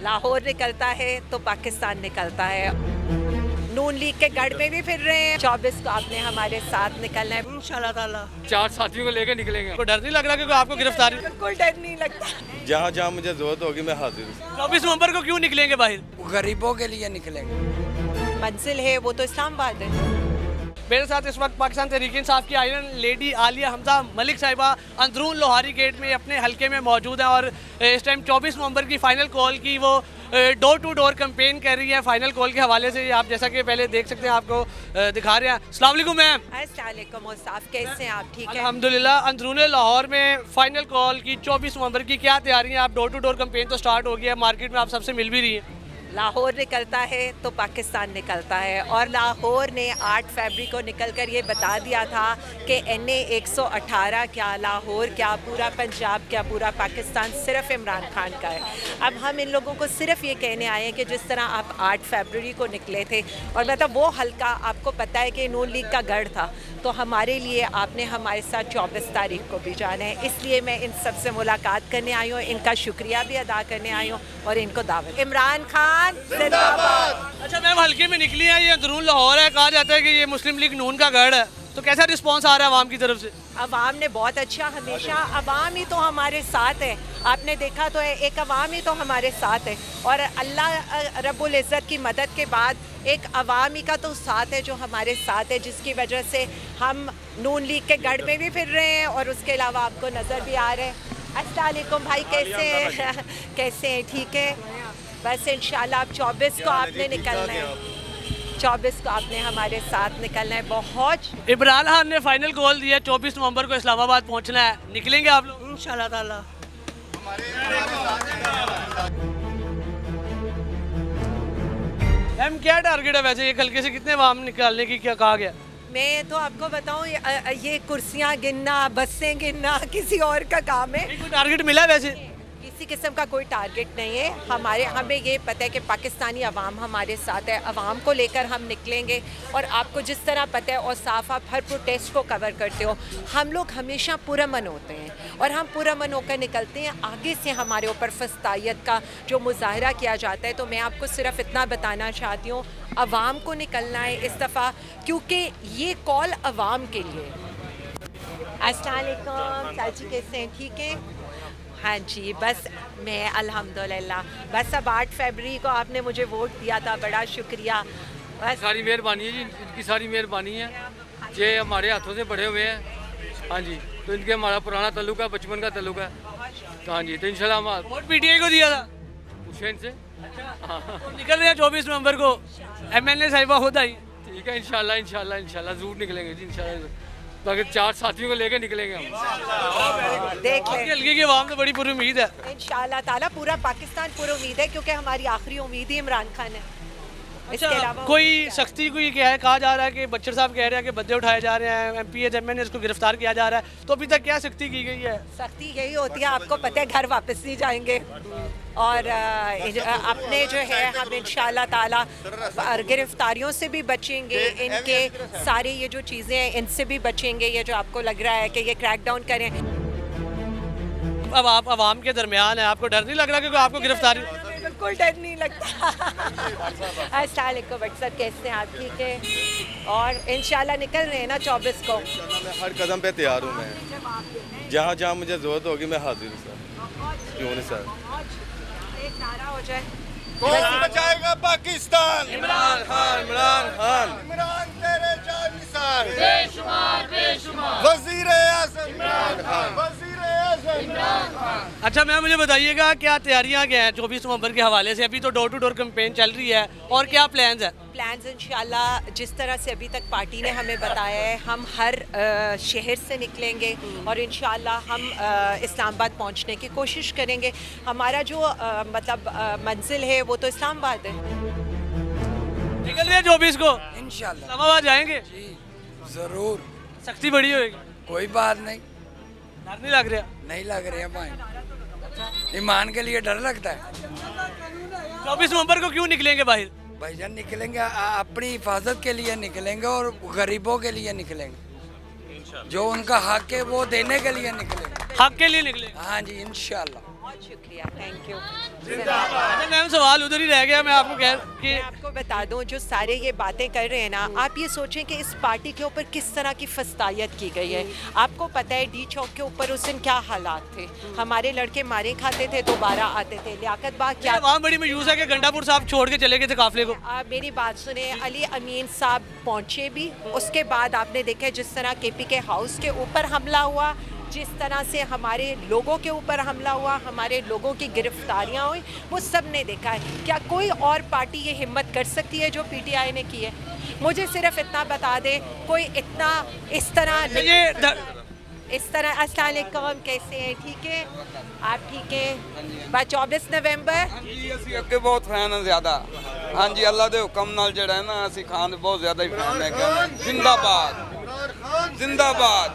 लाहौर निकलता है तो पाकिस्तान निकलता है। नून लीग के गढ़ में भी फिर रहे हैं। 24 को आपने हमारे साथ निकलना है इंशाल्लाह ताला। 4 साथियों को लेकर निकलेंगे। को डर नहीं लग रहा क्योंकि आपको गिरफ्तारी? बिल्कुल डर नहीं लगता। जहाँ जहाँ मुझे जरूरत होगी मैं हाजिर हूँ। 24 नवंबर को क्यों निकलेंगे बाहर? गरीबों के लिए निकलेंगे। मंजिल है वो तो इस्लामाबाद है। मेरे साथ इस वक्त पाकिस्तान तहरीक इंसाफ की आयरन लेडी आलिया हमजा मलिक साहिबा अंदरून लोहारी गेट में अपने हलके में मौजूद हैं और इस टाइम 24 नवंबर की फ़ाइनल कॉल की वो डोर टू डोर कैंपेन कर रही है। फ़ाइनल कॉल के हवाले से आप जैसा कि पहले देख सकते हैं, आपको दिखा रहे हैं। अस्सलाम वालेकुम मैम। अस्सलाम वालेकुम औसाफ, कैसे हैं आप? ठीक है अल्हम्दुलिल्लाह। अंदरून लाहौर में फ़ाइनल कॉल की 24 नवंबर की क्या तैयारी है? आप डोर टू डोर कैंपेन तो स्टार्ट हो गया है, मार्केट में आप सबसे मिल भी रही है। लाहौर निकलता है तो पाकिस्तान निकलता है और लाहौर ने 8 फरवरी को निकलकर ये बता दिया था कि NA 118 क्या, लाहौर क्या, पूरा पंजाब क्या, पूरा पाकिस्तान सिर्फ इमरान खान का है। अब हम इन लोगों को सिर्फ ये कहने आए हैं कि जिस तरह आप 8 फरवरी को निकले थे और मतलब वो हल्का आपको पता है कि नून लीग का गढ़ था, तो हमारे लिए आपने हमारे साथ 24 तारीख को भी जाना है। इसलिए मैं इन सब से मुलाकात करने आई हूँ, इनका शुक्रिया भी अदा करने आई हूँ और इनको दावत। इमरान खान जिंदाबाद। अच्छा मैम, हल्के में निकली है, ये अंदरून लाहौर है, कहा जाता है कि ये मुस्लिम लीग नून का गढ़ है, तो कैसा रिस्पांस आ रहा है आवाम की तरफ से? अवाम ने बहुत अच्छा, हमेशा अवाम ही तो हमारे साथ है। आपने देखा तो है, एक अवाम ही तो हमारे साथ है और अल्लाह रब्बुल इज़्ज़त की मदद के बाद एक अवाम ही का तो साथ है जो हमारे साथ है, जिसकी वजह से हम नून लीग के गढ़ में भी फिर रहे हैं और उसके अलावा आपको नज़र भी आ रहे हैं। अस्सलाम वालेकुम भाई, कैसे हैं? कैसे हैं? ठीक है। बस इंशाल्लाह आप 24 को आपने निकलना है। 24 को आपने हमारे साथ निकलना है। बहुत इमरान खान ने फाइनल कॉल दिया 24 नवंबर को इस्लामाबाद पहुंचना है, निकलेंगे आप लोग? इंशाल्लाह ताला। मैम क्या टारगेट है वैसे, ये हल्के से कितने अवाम निकालने की क्या कहा गया? मैं तो आपको बताऊं, ये कुर्सियां गिनना, बसें गिनना किसी और का काम है। कोई टारगेट मिला है वैसे? किसी किस्म का कोई टारगेट नहीं है। हमें ये पता है कि पाकिस्तानी अवाम हमारे साथ है। अवाम को लेकर हम निकलेंगे और आपको जिस तरह पता है और साफ आप हर प्रोटेस्ट को कवर करते हो, हम लोग हमेशा पुरअमन होते हैं और हम पुरअमन होकर निकलते हैं। आगे से हमारे ऊपर फस्तायत का जो मुजाहरा किया जाता है, तो मैं आपको सिर्फ इतना बताना चाहती हूँ, अवाम को निकलना है इस दफ़ा, क्योंकि ये कॉल अवाम के लिए। अस्सलाम वालेकुम चाची, कैसे हैं? ठीक है। हाँ जी, बस मैं अल्हम्दुलिल्लाह। बस अब 8 फरवरी को आपने मुझे वोट दिया था, बड़ा शुक्रिया। बस सारी मेहरबानी है जी, इनकी सारी मेहरबानी है, ये हमारे हाथों से बड़े हुए हैं। हाँ जी, तो इनके हमारा पुराना तल्लुक है, बचपन का तल्लुक है। तो हाँ जी, तो इंशाल्लाह हम वोट PTI को दिया था? हुसैन से तो निकल रहे हैं 24 नवंबर को, MLA साहिबा खुद आई। ठीक है, इंशाल्लाह इंशाल्लाह इंशाल्लाह ज़रूर निकलेंगे जी, इंशाल्लाह। बाकी 4 साथियों को लेकर निकलेंगे हम। देख लें, हल्के की आवाम तो बड़ी पूरी उम्मीद है। इंशाल्लाह ताला पूरा पाकिस्तान पूरी उम्मीद है, क्योंकि हमारी आखिरी उम्मीद ही इमरान खान है। इसके अलावा कोई सख्ती कोई क्या है? कहा जा रहा है कि बच्चर साहब कह रहे हैं कि बद्दे उठाए जा रहे हैं, MPs MNAs को गिरफ्तार किया जा रहा है, तो अभी तक क्या सख्ती की गई है? सख्ती यही होती है, आपको पता है, घर वापस नहीं जाएंगे और अपने जो है हम इंशाल्लाह ताला गिरफ्तारियों से भी बचेंगे, इनके सारे ये जो चीज़ें हैं इनसे भी बचेंगे। ये जो आपको लग रहा है कि ये क्रैकडाउन करें, अब आप अवाम के दरमियान है, आपको डर नहीं लग रहा क्योंकि आपको गिरफ्तारी? बिल्कुल डर नहीं लगता। अस्सलाम वालेकुम बट सर, कैसे हैं आप? ठीक है। और इंशाल्लाह निकल रहे हैं ना 24 को। मैं हर कदम पे तैयार हूँ। मैं जहाँ जहाँ मुझे जरूरत होगी मैं हाजिर हूँ सर। क्यों नहीं सर? एक नारा हो जाए, कौन बचाएगा पाकिस्तान? इमरान खान, इमरान खान। इमरान तेरे जानिसार, बेशुमार बेशुमार। वज़ीर आज़म इमरान खान, वज़ीर आज़म इमरान खान। अच्छा मैम, मुझे बताइएगा क्या तैयारियां क्या हैं 24 नवंबर के हवाले से? अभी तो डोर टू डोर कैंपेन चल रही है, और क्या प्लान्स हैं? प्लान्स इंशाल्लाह जिस तरह से अभी तक पार्टी ने हमें बताया है, हम हर शहर से निकलेंगे और इंशाल्लाह हम इस्लामाबाद पहुंचने की कोशिश करेंगे। हमारा जो मतलब मंजिल है वो तो इस्लामाबाद है। निकल रहे हैं 24 को इंशाल्लाह इस्लामाबाद जाएंगे? जी जरूर। सख्ती बड़ी होगी? कोई बात नहीं, डर नहीं लग रहा? नहीं लग रहे हैं भाई, ईमान के लिए डर लगता है। 24 नवंबर को क्यों निकलेंगे बाहर? भाईजान निकलेंगे, अपनी हिफाजत के लिए निकलेंगे और गरीबों के लिए निकलेंगे, जो उनका हक है वो देने के लिए निकलेंगे। हक के लिए निकलेंगे? हाँ जी इंशाल्लाह। बहुत शुक्रिया, थैंक यू। अच्छा मैम, सवाल उधर ही रह गया, मैं आपको कह कि मैं आपको बता दूं, जो सारे ये बातें कर रहे हैं ना, आप ये सोचें कि इस पार्टी के ऊपर किस तरह की फस्तायत की गई है। आपको पता है डी चौक के ऊपर उस दिन क्या हालात थे, हमारे लड़के मारे खाते थे, दोबारा आते थे। लियाकत बाग क्या, वहाँ बड़ी मयूस है कि गंडापुर साहब छोड़ के चले गए थे काफिले को। आप मेरी बात सुने, अली अमीन साहब पहुंचे भी, उसके बाद आपने देखा जिस तरह केपी के हाउस के ऊपर हमला हुआ, जिस तरह से हमारे लोगों के ऊपर हमला हुआ, हमारे लोगों की गिरफ्तारियां हुई, वो सब ने देखा है। क्या कोई और पार्टी ये हिम्मत कर सकती है जो पीटीआई ने की है? मुझे सिर्फ इतना बता दे, कोई इतना इस तरह अस्सलाम वालेकुम, कैसे हैं? ठीक है, आप ठीक है? 24 नवंबर जी ਅਸੀਂ ਅੱਗੇ ਬਹੁਤ ਫੈਨ ਹਾਂ ਜ਼ਿਆਦਾ। ਹਾਂਜੀ ਅੱਲਾ ਦੇ ਹੁਕਮ ਨਾਲ ਜਿਹੜਾ ਹੈ ਨਾ ਅਸੀਂ ਖਾਨ ਦੇ ਬਹੁਤ ਜ਼ਿਆਦਾ ਹੀ ਫੈਨ ਹੈ ਕਿ ਜ਼ਿੰਦਾਬਾਦ ਜ਼ਿੰਦਾਬਾਦ।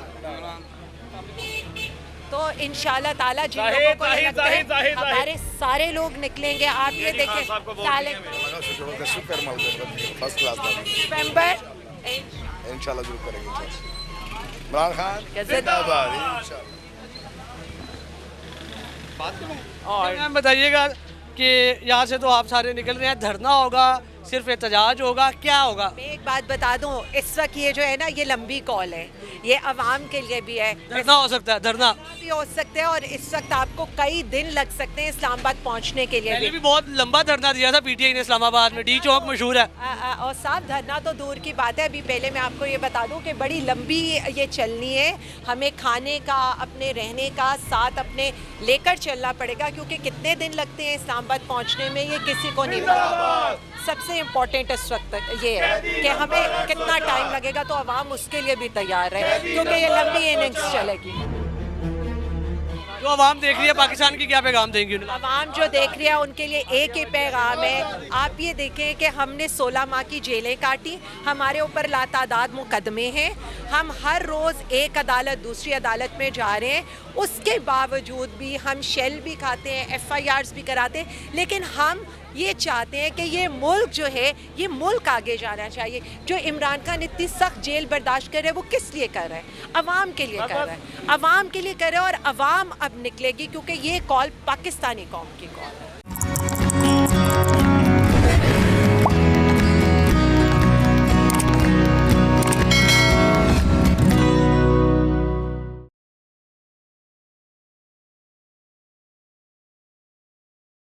तो इंशाल्लाह ताला जिन लोगों को ये लगता है हमारे सारे लोग निकलेंगे। आप ये देखें सुपर फर्स्ट क्लास नवंबर इंशाल्लाह जरूर करेंगे। इमरान खान जिंदाबाद इंशाल्लाह। और मैम बताइएगा कि यहाँ से तो आप सारे निकल रहे हैं, धरना होगा, सिर्फ एहतजाज होगा, क्या होगा? मैं एक बात बता दूं, इस वक्त ये जो है ना, ये लंबी कॉल है, ये अवाम के लिए भी है, धरना हो सकता है, धरना भी हो सकते हैं, और इस वक्त आपको कई दिन लग सकते हैं इस्लामाबाद पहुंचने के लिए पहले भी। भी बहुत लंबा धरना दिया था पीटीआई ने इस्लामाबाद में, डी चौक मशहूर है। और साहब धरना तो दूर की बात है, अभी पहले मैं आपको ये बता दूं कि बड़ी लंबी ये चलनी है, हमें खाने का, अपने रहने का साथ अपने लेकर चलना पड़ेगा, क्योंकि कितने दिन लगते हैं इस्लामाबाद पहुंचने में ये किसी को नहीं पता। सबसे इम्पोर्टेंट इस वक्त ये है कि हमें कितना टाइम लगेगा, तो आवाम उसके लिए भी तैयार है, क्योंकि ये लंबी इनिंग्स चलेगी। जो आवाम देख रही है पाकिस्तान की, क्या पैगाम देंगी उन्हें? आवाम जो देख रही है उनके लिए एक ही पैगाम है। आप ये देखें कि हमने 16 माह की जेलें काटी, हमारे ऊपर लातादाद मुकदमे हैं, हम हर रोज़ एक अदालत दूसरी अदालत में जा रहे हैं, उसके बावजूद भी हम शेल भी खाते हैं, FIRs भी कराते हैं, लेकिन हम ये चाहते हैं कि ये मुल्क जो है, ये मुल्क आगे जाना चाहिए। जो इमरान खान इतनी सख्त जेल बर्दाश्त कर रहे हैं, वो किस लिए कर रहे हैं? अवाम के लिए कर रहे हैं, अवाम के लिए कर रहे हैं, और अवाम अब निकलेगी, क्योंकि ये कॉल पाकिस्तानी कौम की कॉल है।